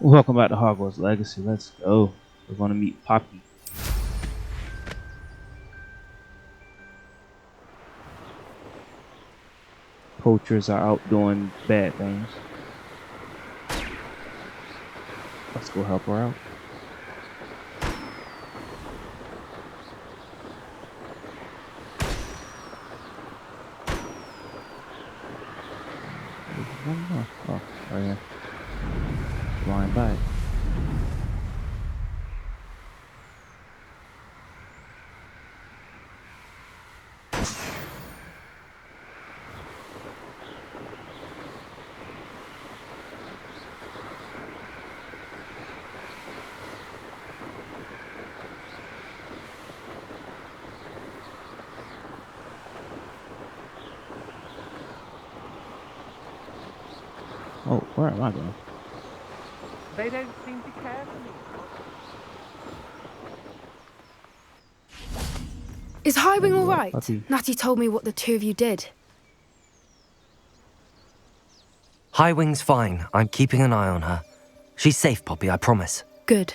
Welcome back to Hogwarts Legacy. Let's go. We're going to meet Poppy. Poachers are out doing bad things. Let's go help her out. Oh, right here. Flying by. Oh, where am I going? They don't seem to care for me. Is Highwing all right? Puppy. Natty told me what the two of you did. Highwing's fine. I'm keeping an eye on her. She's safe, Poppy, I promise. Good.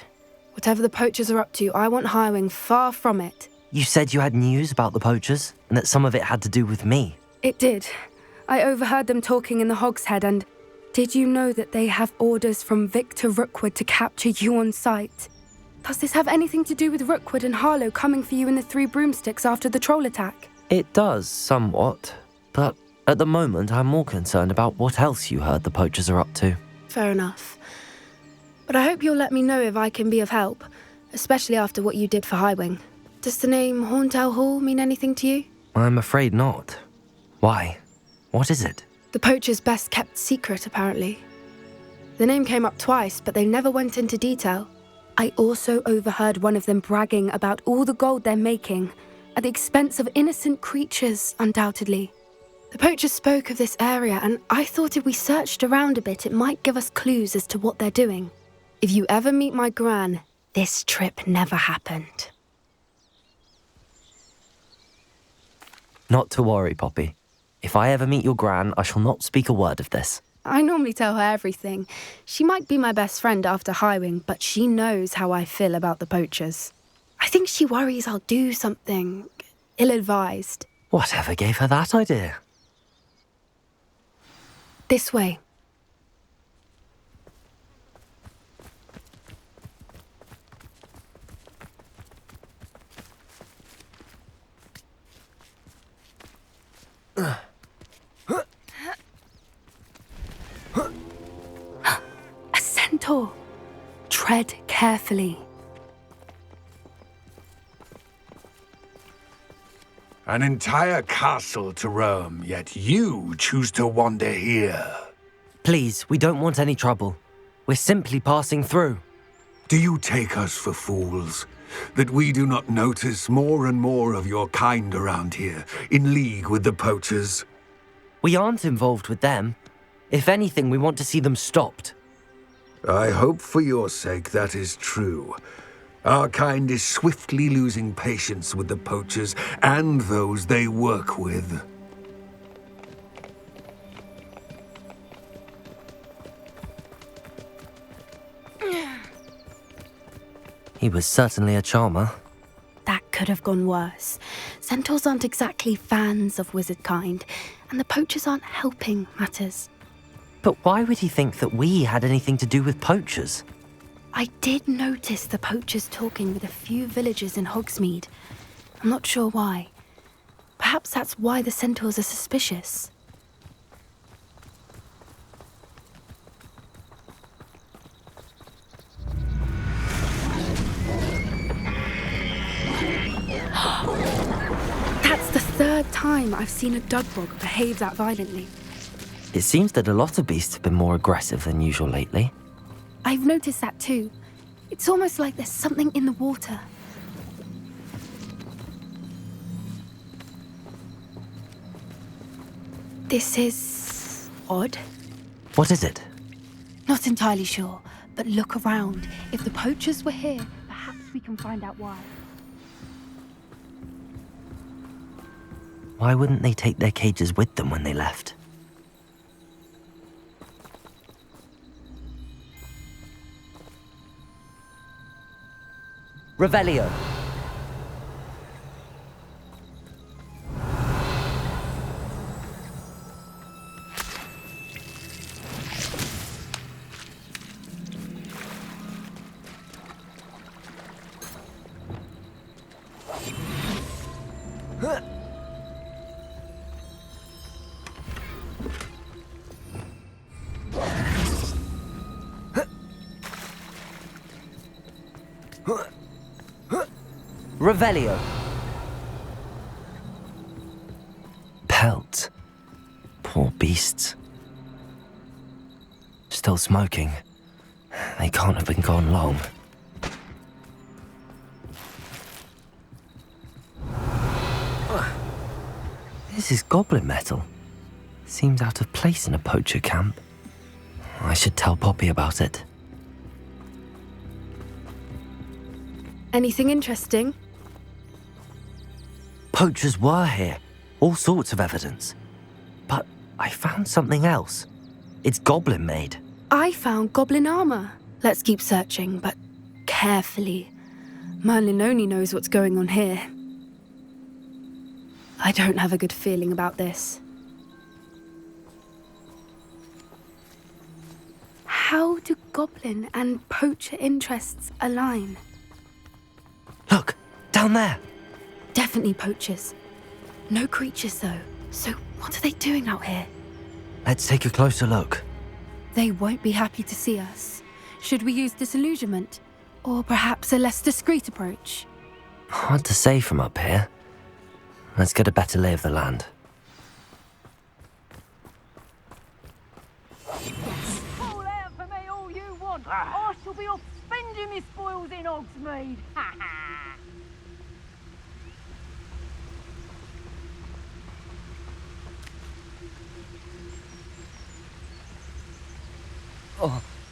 Whatever the poachers are up to, I want Highwing far from it. You said you had news about the poachers, and that some of it had to do with me. It did. I overheard them talking in the Hogshead, and did you know that they have orders from Victor Rookwood to capture you on sight? Does this have anything to do with Rookwood and Harlow coming for you in the Three Broomsticks after the troll attack? It does, somewhat. But at the moment, I'm more concerned about what else you heard the poachers are up to. Fair enough. But I hope you'll let me know if I can be of help, especially after what you did for Highwing. Does the name Horntail Hall mean anything to you? I'm afraid not. Why? What is it? The poacher's best-kept secret, apparently. The name came up twice, but they never went into detail. I also overheard one of them bragging about all the gold they're making, at the expense of innocent creatures, undoubtedly. The poachers spoke of this area, and I thought if we searched around a bit, it might give us clues as to what they're doing. If you ever meet my gran, this trip never happened. Not to worry, Poppy. If I ever meet your gran, I shall not speak a word of this. I normally tell her everything. She might be my best friend after Highwing, but she knows how I feel about the poachers. I think she worries I'll do something ill-advised. Whatever gave her that idea? This way. A centaur. Tread carefully. An entire castle to roam, yet you choose to wander here. Please, we don't want any trouble. We're simply passing through. Do you take us for fools? That we do not notice more and more of your kind around here, in league with the poachers? We aren't involved with them. If anything, we want to see them stopped. I hope for your sake that is true. Our kind is swiftly losing patience with the poachers and those they work with. He was certainly a charmer. That could have gone worse. Centaurs aren't exactly fans of wizard kind, and the poachers aren't helping matters. But why would he think that we had anything to do with poachers? I did notice the poachers talking with a few villagers in Hogsmeade. I'm not sure why. Perhaps that's why the centaurs are suspicious. That's the third time I've seen a dugbog behave that violently. It seems that a lot of beasts have been more aggressive than usual lately. I've noticed that too. It's almost like there's something in the water. This is odd. What is it? Not entirely sure, but look around. If the poachers were here, perhaps we can find out why. Why wouldn't they take their cages with them when they left? Revelio. Revelio. Pelt. Poor beasts. Still smoking. They can't have been gone long. This is goblin metal. Seems out of place in a poacher camp. I should tell Poppy about it. Anything interesting? Poachers were here. All sorts of evidence. But I found something else. It's goblin made. I found goblin armor. Let's keep searching, but carefully. Merlin only knows what's going on here. I don't have a good feeling about this. How do goblin and poacher interests align? Look, down there. Definitely poachers. No creatures, though. So what are they doing out here? Let's take a closer look. They won't be happy to see us. Should we use disillusionment? Or perhaps a less discreet approach? Hard to say from up here. Let's get a better lay of the land. Call out for me all you want. I shall be off spending my spoils in Hogsmeade. Ha ha!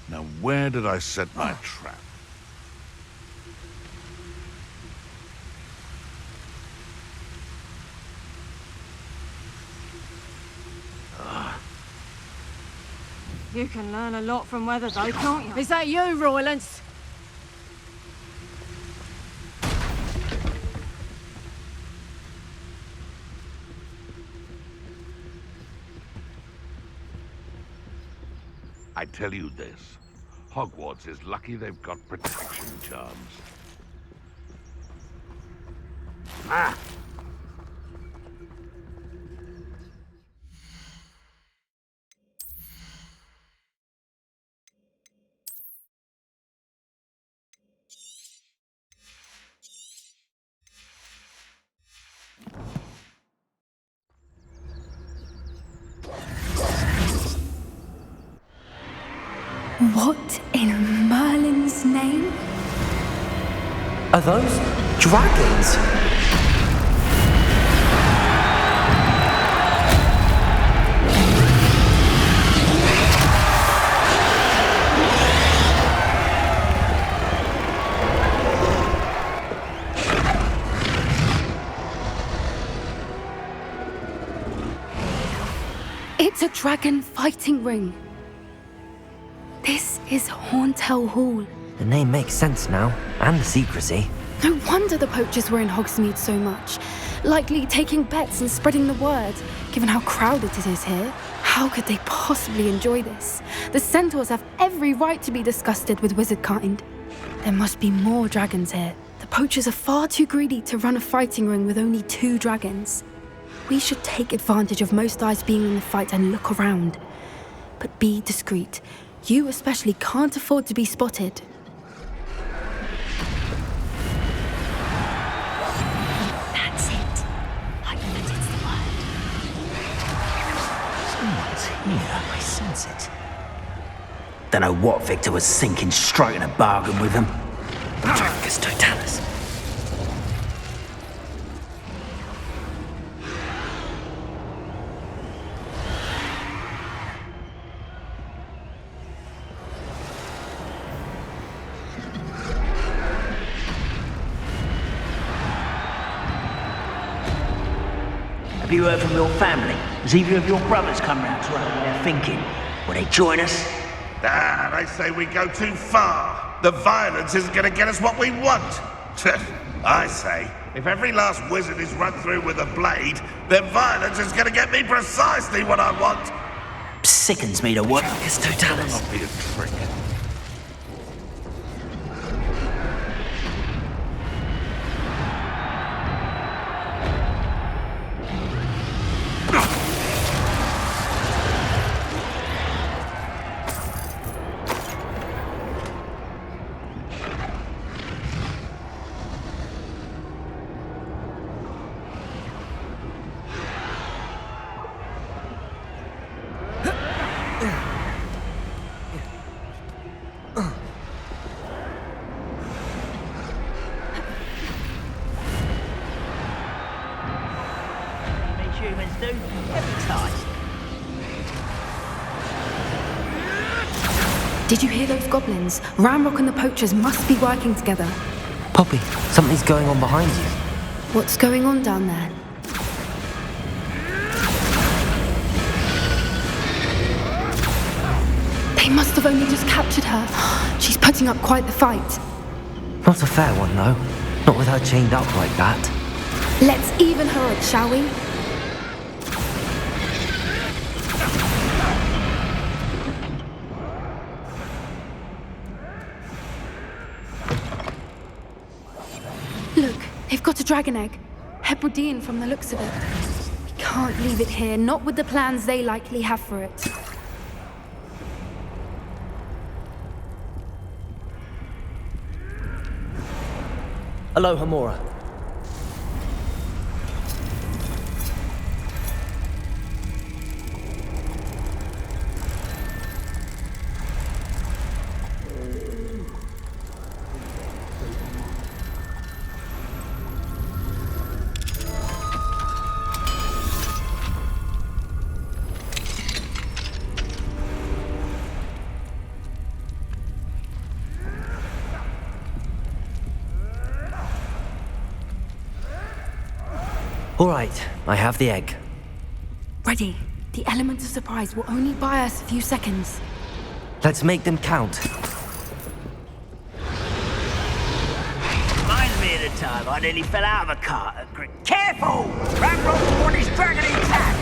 Now, where did I set my trap? You can learn a lot from weather, though, can't you? Is that you, Rowlands? I tell you this, Hogwarts is lucky they've got protection charms. Ah! What in Merlin's name? Are those dragons? It's a dragon fighting ring. This is Hauntel Hall. The name makes sense now, and the secrecy. No wonder the poachers were in Hogsmeade so much. Likely taking bets and spreading the word, given how crowded it is here. How could they possibly enjoy this? The centaurs have every right to be disgusted with wizard kind. There must be more dragons here. The poachers are far too greedy to run a fighting ring with only 2 dragons. We should take advantage of most eyes being in the fight and look around. But be discreet. You especially can't afford to be spotted. That's it. I bet it's the word. Someone's here. I sense it. Don't know what Victor was thinking, striking a bargain with them. Dracus Totalis. Have you heard from your family? Has either of your brothers come round to what they're thinking? Will they join us? Ah, they say we go too far. The violence isn't going to get us what we want. I say, if every last wizard is run through with a blade, then violence is gonna get me precisely what I want. Sickens me to work. It's totalis. Not be a trick. Humans do every time. Did you hear those goblins? Ramrock and the poachers must be working together. Poppy, something's going on behind you. What's going on down there? They must have only just captured her. She's putting up quite the fight. Not a fair one, though. Not with her chained up like that. Let's even her up, shall we? Look, they've got a dragon egg. Hebridean from the looks of it. We can't leave it here, not with the plans they likely have for it. Aloha, Mora. All right, I have the egg. Ready. The element of surprise will only buy us a few seconds. Let's make them count. Reminds me of the time I nearly fell out of a cart at Careful! Ramrock's got his dragon intact!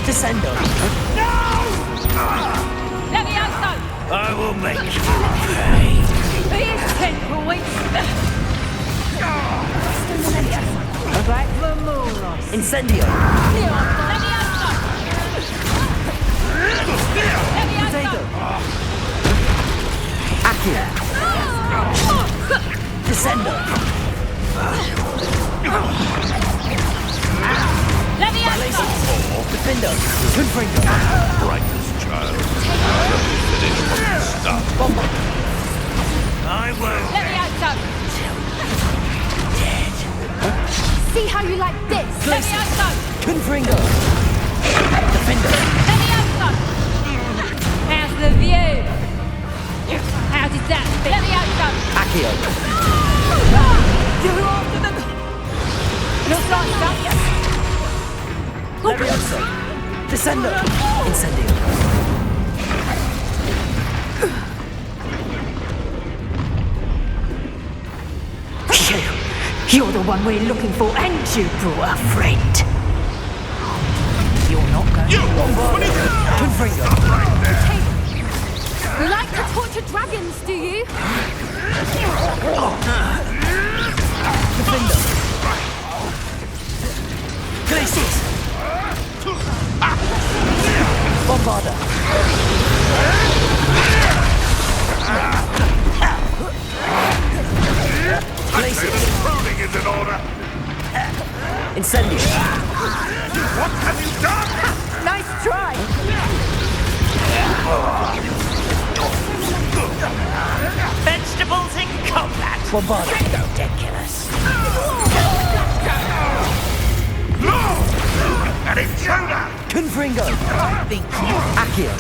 Descendo. Levioso! I will make you pay. Here's 10 points. Back for more. Incendio. Levioso! Levioso! Accio. Descendo. Levioso! Defendo. Confringo. Brightest child. Let me finish what you start. Bomba. I won't. Levioso! See how you like this? Levioso! Confringo. Defendo. Levioso! How's the view? How did that feel? Levioso! Accio. You're after them! Looks like something! Levioso. Descendo. Incendio. You're the one we're looking for, and you brought a friend. You're not going to Confringo. You like to torture dragons, do you? Defendo. Glacius. Bombarda. Glacius. Pruning is in order. Incendio. What have you done? Nice try! Vegetables in combat. Bombarda. Ridiculous. And intruder! Confringo! Accio!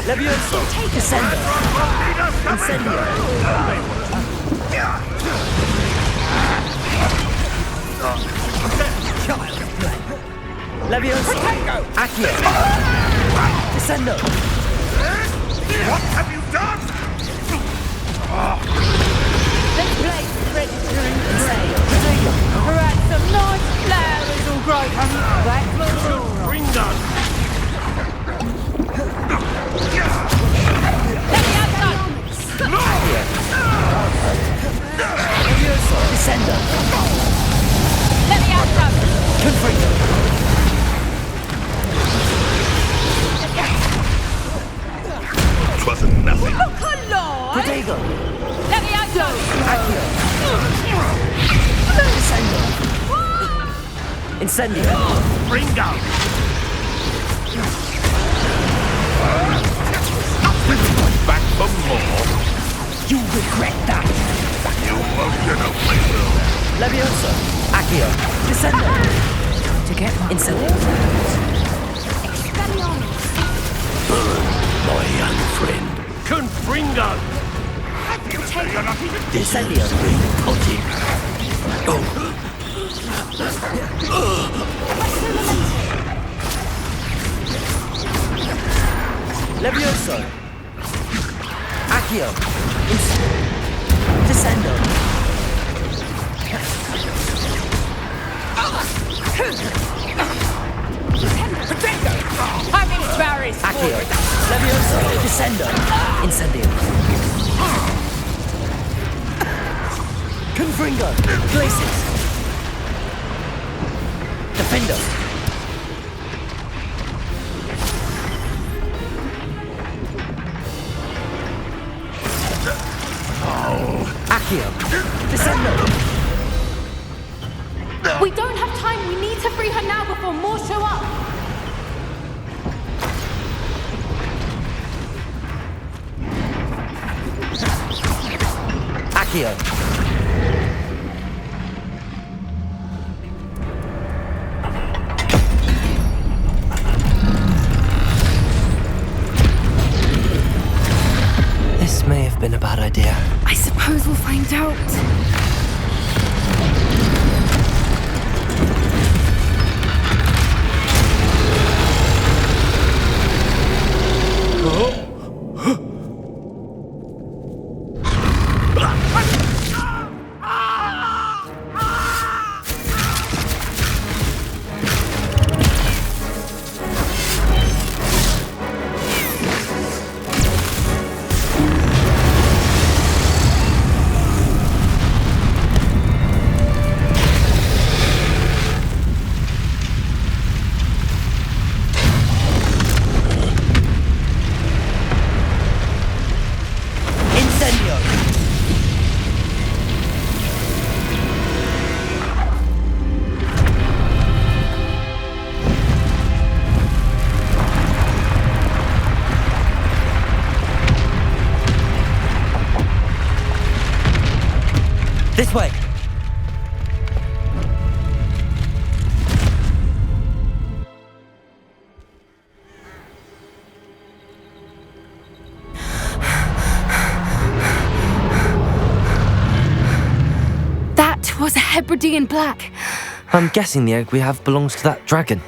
Levioso! Descendo! Incendio! Levioso! Accio! Descendo! What have you done? This place is ready to invade. Perhaps some nice flowers will grow from that floor. Bring them! Let me outside! Levioso! Descendo! Let me outside! Confringo! Twasn't nothing. Look alive! Protego! Let me outside! Accio! Descendo! Incendio! Bring them! Back for more. You regret that! You emotionally will. Levioso! Accio! Descendo! To get my Incendio! My young friend. Confringo! Incendio! Potty. Levioso! Accio! Descendo! I'm embarrassed. Accio! Levioso! Descendo! Incendio! Confringo! Glacis! Defendo! Accio! Descendo! We don't have time. We need to free her now before more show up. Accio! This may have been a bad idea. I suppose we'll find out. This way! That was a Hebridean black. I'm guessing the egg we have belongs to that dragon.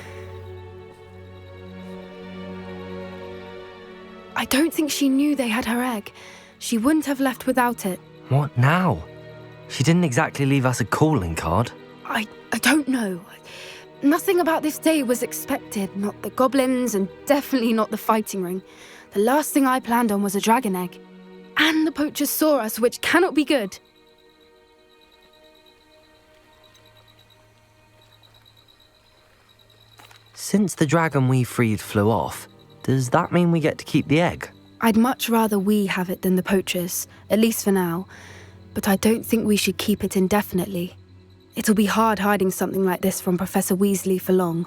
I don't think she knew they had her egg. She wouldn't have left without it. What now? She didn't exactly leave us a calling card. I don't know. Nothing about this day was expected. Not the goblins, and definitely not the fighting ring. The last thing I planned on was a dragon egg. And the poachers saw us, which cannot be good. Since the dragon we freed flew off, does that mean we get to keep the egg? I'd much rather we have it than the poachers, at least for now. But I don't think we should keep it indefinitely. It'll be hard hiding something like this from Professor Weasley for long.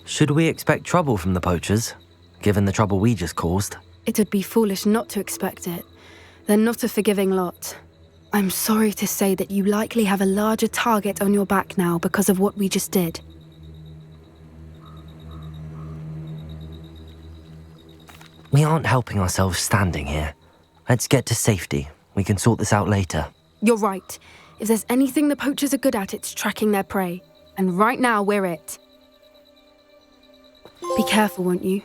Should we expect trouble from the poachers, given the trouble we just caused? It would be foolish not to expect it. They're not a forgiving lot. I'm sorry to say that you likely have a larger target on your back now because of what we just did. We aren't helping ourselves standing here. Let's get to safety. We can sort this out later. You're right. If there's anything the poachers are good at, it's tracking their prey. And right now, we're it. Be careful, won't you?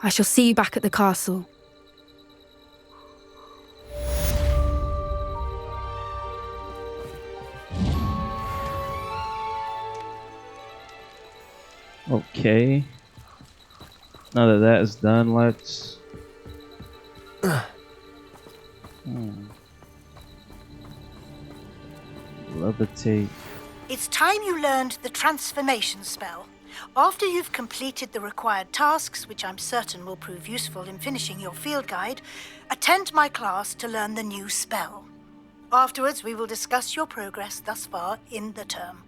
I shall see you back at the castle. Okay. Now that that is done, let's... Levitate. It's time you learned the transformation spell. After you've completed the required tasks, which I'm certain will prove useful in finishing your field guide, attend my class to learn the new spell. Afterwards, we will discuss your progress thus far in the term.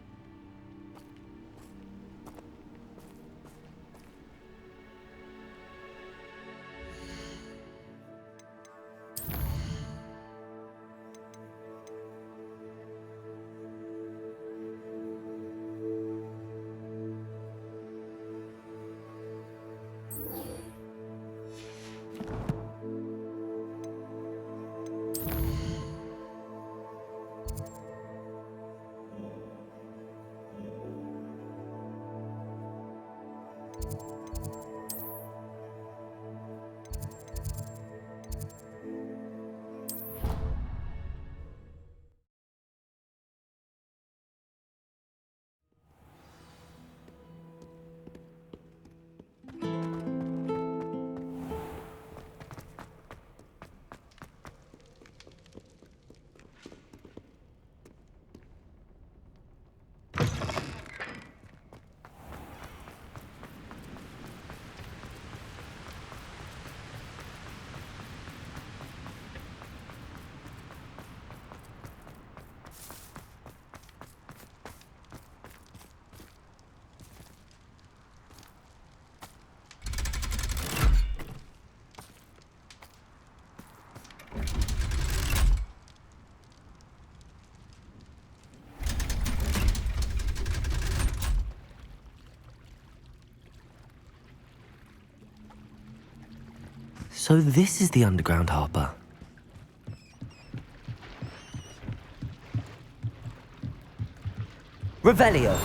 So this is the underground harbour. Revelio.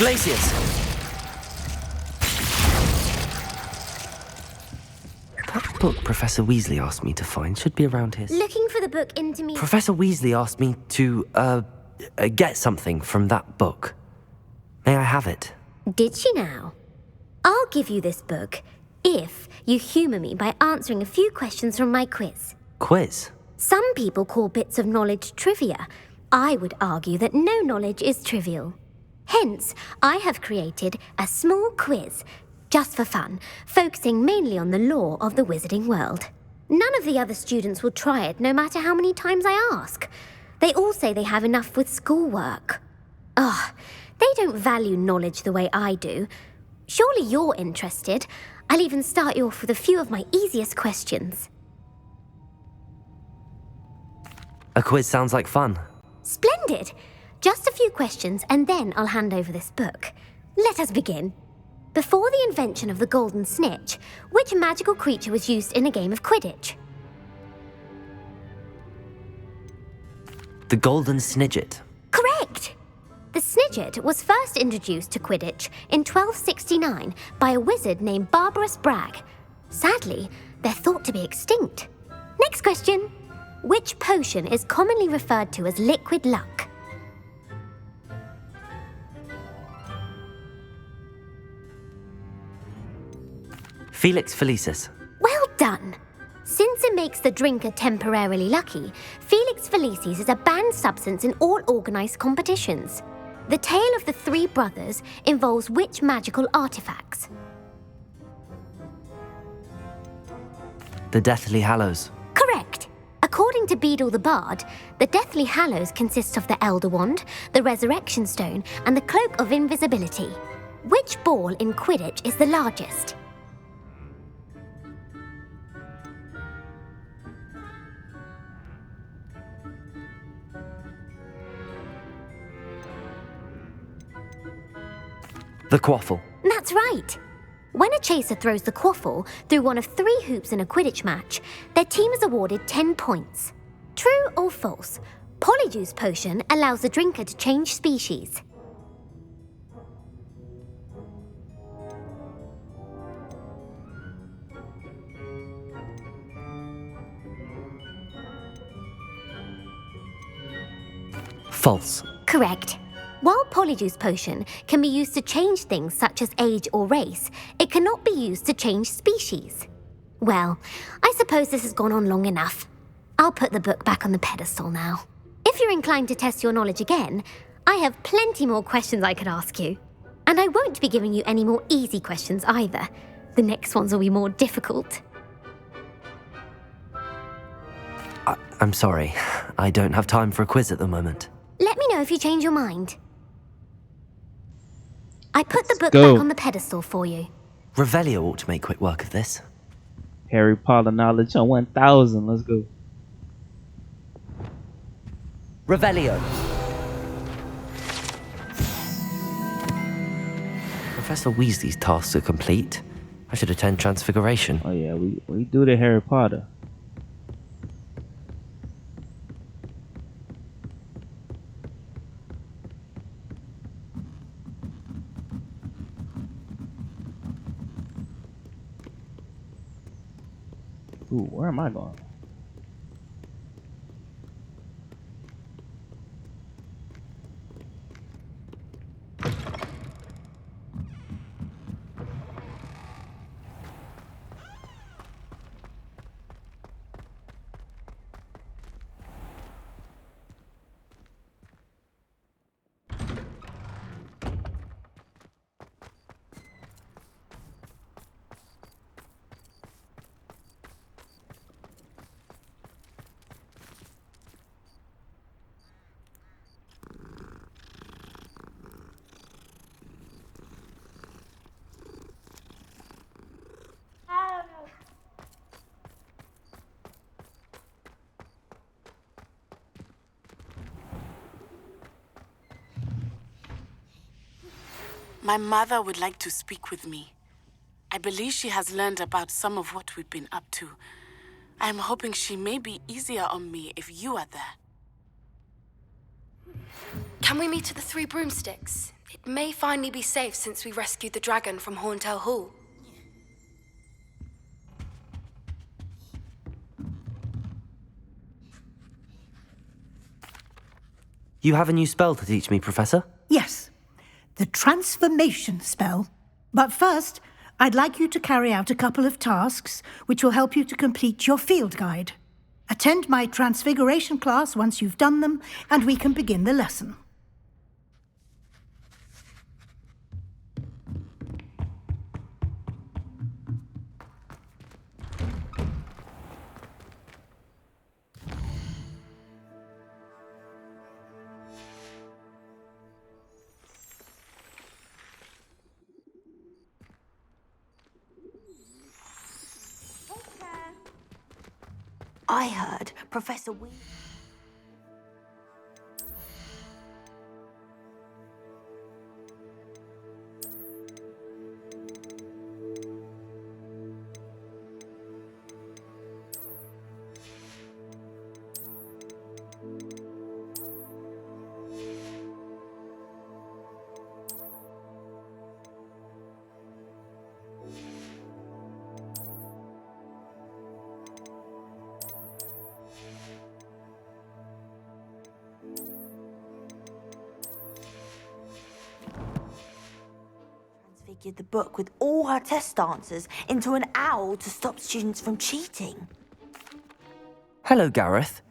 Glacius! That book Professor Weasley asked me to find should be around here. Looking for the book into Professor Weasley asked me to, get something from that book. May I have it? Did she now? I'll give you this book if you humour me by answering a few questions from my quiz. Quiz? Some people call bits of knowledge trivia. I would argue that no knowledge is trivial. Hence, I have created a small quiz, just for fun, focusing mainly on the lore of the wizarding world. None of the other students will try it, no matter how many times I ask. They all say they have enough with schoolwork. Ugh, they don't value knowledge the way I do. Surely you're interested. I'll even start you off with a few of my easiest questions. A quiz sounds like fun. Splendid! Just a few questions and then I'll hand over this book. Let us begin. Before the invention of the golden snitch, which magical creature was used in a game of Quidditch? The golden snidget. Correct! The snidget was first introduced to Quidditch in 1269 by a wizard named Barbarous Bragg. Sadly, they're thought to be extinct. Next question. Which potion is commonly referred to as liquid luck? Felix Felicis. Well done! Since it makes the drinker temporarily lucky, Felix Felicis is a banned substance in all organised competitions. The tale of the three brothers involves which magical artifacts? The Deathly Hallows. Correct! According to Beedle the Bard, the Deathly Hallows consists of the Elder Wand, the Resurrection Stone, and the Cloak of Invisibility. Which ball in Quidditch is the largest? The Quaffle. That's right! When a chaser throws the quaffle through one of 3 hoops in a Quidditch match, their team is awarded 10 points. True or false? Polyjuice Potion allows the drinker to change species. False. Correct. While Polyjuice Potion can be used to change things such as age or race, it cannot be used to change species. Well, I suppose this has gone on long enough. I'll put the book back on the pedestal now. If you're inclined to test your knowledge again, I have plenty more questions I could ask you. And I won't be giving you any more easy questions either. The next ones will be more difficult. I'm sorry. I don't have time for a quiz at the moment. Let me know if you change your mind. I put the book go. back on the pedestal for you. Revelio ought to make quick work of this. Harry Potter knowledge on 1000. Let's go. Revelio. Professor Weasley's tasks are complete. I should attend Transfiguration. Oh yeah, we do the Harry Potter. Ooh, where am I going? My mother would like to speak with me. I believe she has learned about some of what we've been up to. I am hoping she may be easier on me if you are there. Can we meet at the Three Broomsticks? It may finally be safe since we rescued the dragon from Horntail Hall. You have a new spell to teach me, Professor? Yes, the transformation spell. But first, I'd like you to carry out a couple of tasks which will help you to complete your field guide. Attend my transfiguration class once you've done them, and we can begin the lesson. I heard Professor Wee. Transfigured the book with all her test answers into an owl to stop students from cheating. Hello, Gareth.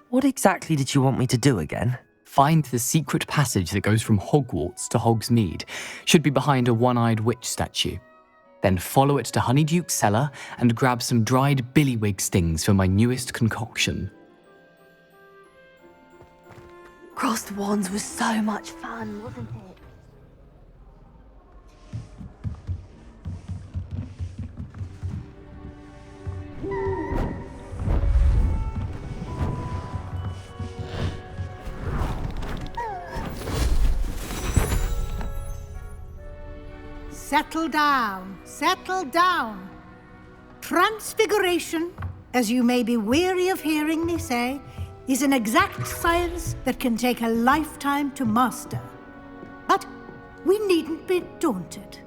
What exactly did you want me to do again? Find the secret passage that goes from Hogwarts to Hogsmeade. Should be behind a one-eyed witch statue. Then follow it to Honeyduke's cellar and grab some dried billywig stings for my newest concoction. Crossed Wands was so much fun, wasn't it? Settle down, settle down. Transfiguration, as you may be weary of hearing me say, is an exact science that can take a lifetime to master. But we needn't be daunted.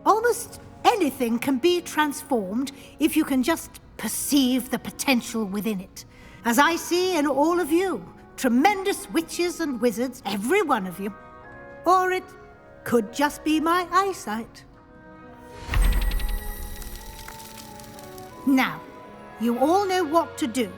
Almost anything can be transformed if you can just perceive the potential within it. As I see in all of you, tremendous witches and wizards, every one of you. Or it could just be my eyesight. Now, you all know what to do.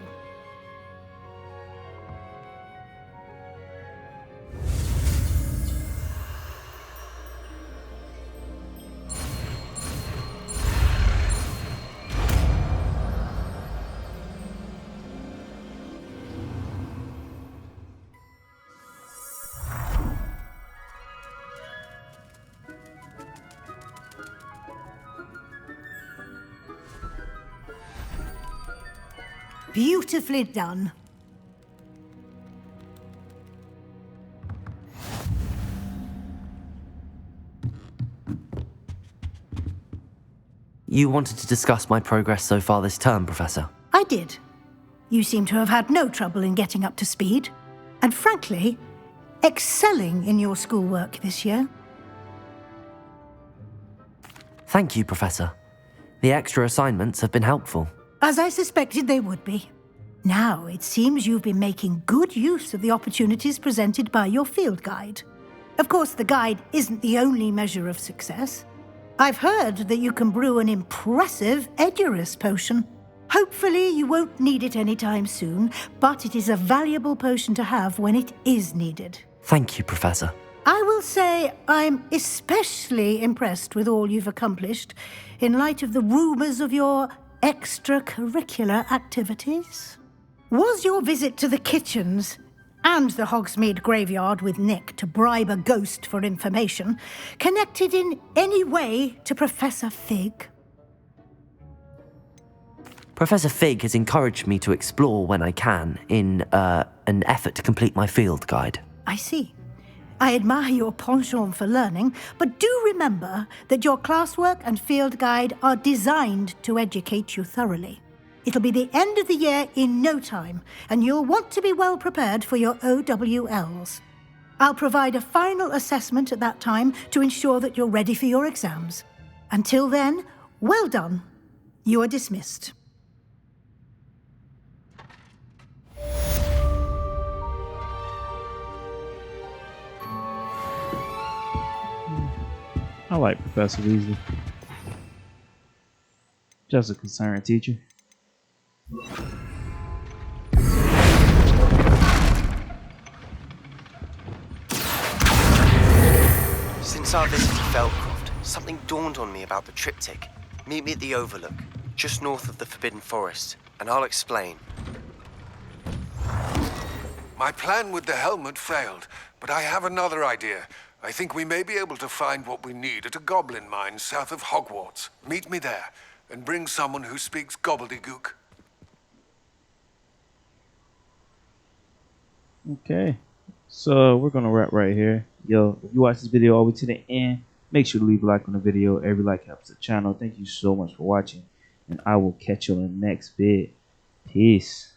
Beautifully done. You wanted to discuss my progress so far this term, Professor? I did. You seem to have had no trouble in getting up to speed. And frankly, excelling in your schoolwork this year. Thank you, Professor. The extra assignments have been helpful. As I suspected they would be. Now, it seems you've been making good use of the opportunities presented by your field guide. Of course, the guide isn't the only measure of success. I've heard that you can brew an impressive Edurus potion. Hopefully, you won't need it anytime soon, but it is a valuable potion to have when it is needed. Thank you, Professor. I will say I'm especially impressed with all you've accomplished in light of the rumours of your extracurricular activities. Was your visit to the kitchens and the Hogsmeade graveyard with Nick to bribe a ghost for information connected in any way to Professor Fig? Professor Fig has encouraged me to explore when I can in an effort to complete my field guide. I see. I admire your penchant for learning, but do remember that your classwork and field guide are designed to educate you thoroughly. It'll be the end of the year in no time, and you'll want to be well prepared for your OWLs. I'll provide a final assessment at that time to ensure that you're ready for your exams. Until then, well done. You are dismissed. I like Professor Weasley. Just a concerned teacher. Since our visit to Feldcroft, something dawned on me about the triptych. Meet me at the Overlook, just north of the Forbidden Forest, and I'll explain. My plan with the helmet failed, but I have another idea. I think we may be able to find what we need at a goblin mine south of Hogwarts. Meet me there, and bring someone who speaks gobbledygook. Okay, so we're gonna wrap right here. Yo, if you watch this video all the way to the end, make sure to leave a like on the video. Every like helps the channel. Thank you so much for watching, and I will catch you on the next vid. Peace.